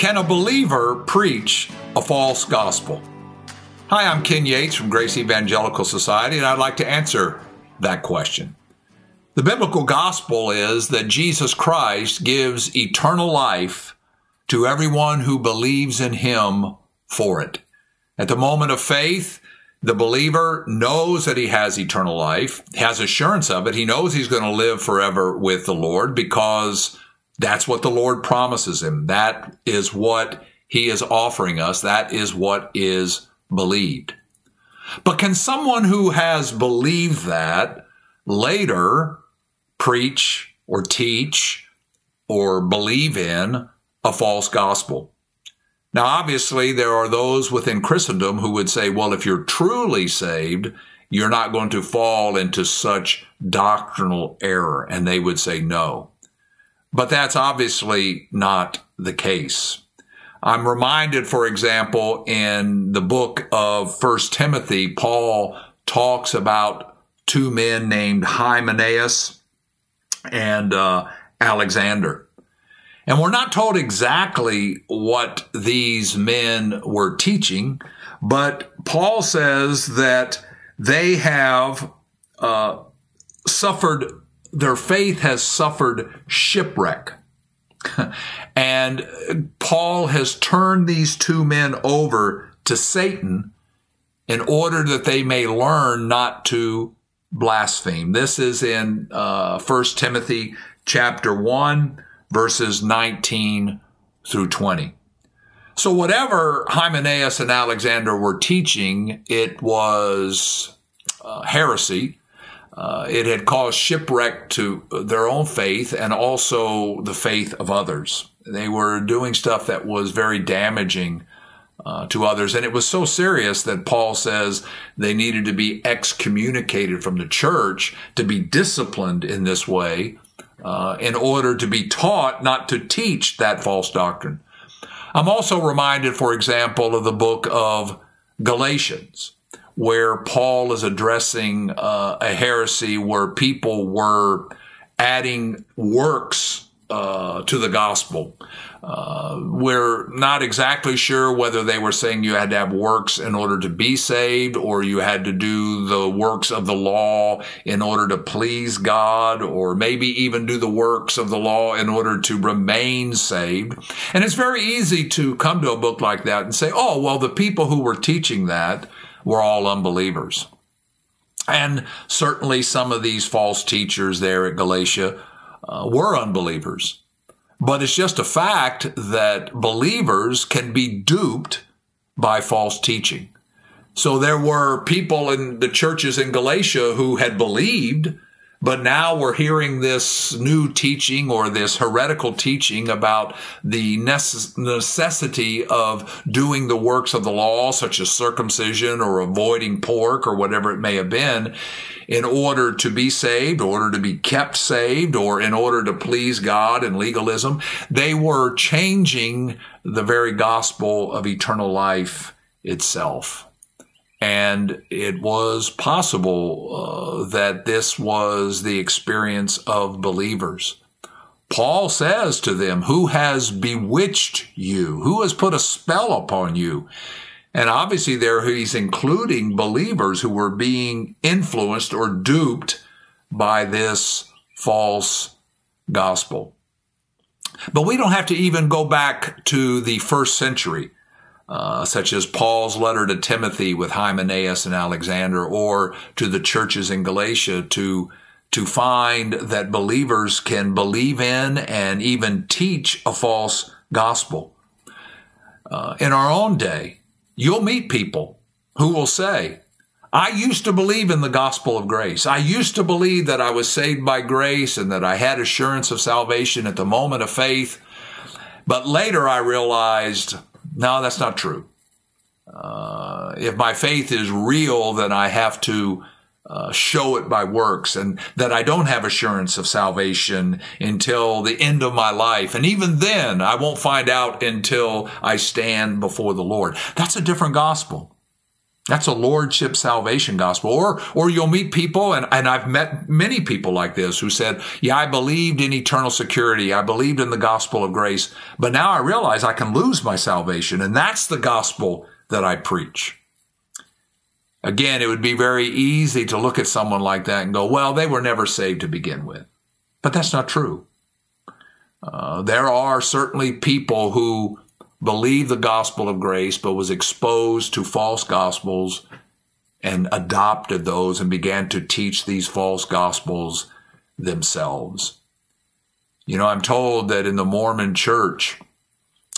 Can a believer preach a false gospel? Hi, I'm Ken Yates from Grace Evangelical Society, and I'd like to answer that question. The biblical gospel is that Jesus Christ gives eternal life to everyone who believes in him for it. At the moment of faith, the believer knows that he has eternal life, has assurance of it. He knows he's going to live forever with the Lord because that's what the Lord promises him. That is what he is offering us. That is what is believed. But can someone who has believed that later preach or teach or believe in a false gospel? Now, obviously, there are those within Christendom who would say, well, if you're truly saved, you're not going to fall into such doctrinal error. And they would say no. But that's obviously not the case. I'm reminded, for example, in the book of 1 Timothy, Paul talks about two men named Hymenaeus and Alexander. And we're not told exactly what these men were teaching, but Paul says that they have their faith has suffered shipwreck. And Paul has turned these two men over to Satan in order that they may learn not to blaspheme. This is in 1 Timothy chapter 1, verses 19 through 20. So whatever Hymenaeus and Alexander were teaching, it was heresy. It had caused shipwreck to their own faith and also the faith of others. They were doing stuff that was very damaging to others. And it was so serious that Paul says they needed to be excommunicated from the church to be disciplined in this way in order to be taught not to teach that false doctrine. I'm also reminded, for example, of the book of Galatians, where Paul is addressing a heresy where people were adding works to the gospel. We're not exactly sure whether they were saying you had to have works in order to be saved, or you had to do the works of the law in order to please God, or maybe even do the works of the law in order to remain saved. And it's very easy to come to a book like that and say, oh, well, the people who were teaching that were all unbelievers. And certainly some of these false teachers there at Galatia were unbelievers. But it's just a fact that believers can be duped by false teaching. So there were people in the churches in Galatia who had believed, but now we're hearing this new teaching or this heretical teaching about the necessity of doing the works of the law, such as circumcision or avoiding pork or whatever it may have been, in order to be saved, in order to be kept saved, or in order to please God and legalism. They were changing the very gospel of eternal life itself. And it was possible that this was the experience of believers. Paul says to them, who has bewitched you? Who has put a spell upon you? And obviously there he's including believers who were being influenced or duped by this false gospel. But we don't have to even go back to the first century. Such as Paul's letter to Timothy with Hymenaeus and Alexander, or to the churches in Galatia to find that believers can believe in and even teach a false gospel. In our own day, you'll meet people who will say, I used to believe in the gospel of grace. I used to believe that I was saved by grace and that I had assurance of salvation at the moment of faith. But later I realized, no, that's not true. If my faith is real, then I have to show it by works, and that I don't have assurance of salvation until the end of my life. And even then, I won't find out until I stand before the Lord. That's a different gospel. That's a lordship salvation gospel. Or you'll meet people, and I've met many people like this who said, yeah, I believed in eternal security. I believed in the gospel of grace, but now I realize I can lose my salvation, and that's the gospel that I preach. Again, it would be very easy to look at someone like that and go, well, they were never saved to begin with. But that's not true. There are certainly people who believed the gospel of grace, but was exposed to false gospels and adopted those and began to teach these false gospels themselves. You know, I'm told that in the Mormon church,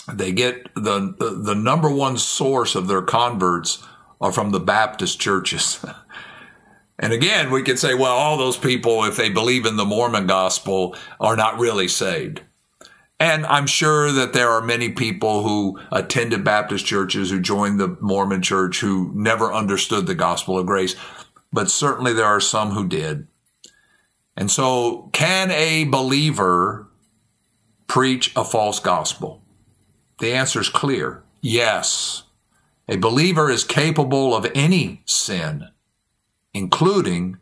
they get the number one source of their converts are from the Baptist churches. And again, we could say, well, all those people, if they believe in the Mormon gospel, are not really saved. And I'm sure that there are many people who attended Baptist churches, who joined the Mormon church, who never understood the gospel of grace. But certainly there are some who did. And so, can a believer preach a false gospel? The answer is clear. Yes. A believer is capable of any sin, including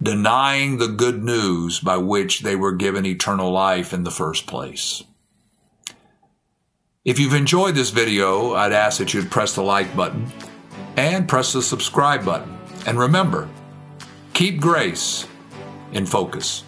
denying the good news by which they were given eternal life in the first place. If you've enjoyed this video, I'd ask that you'd press the like button and press the subscribe button. And remember, keep grace in focus.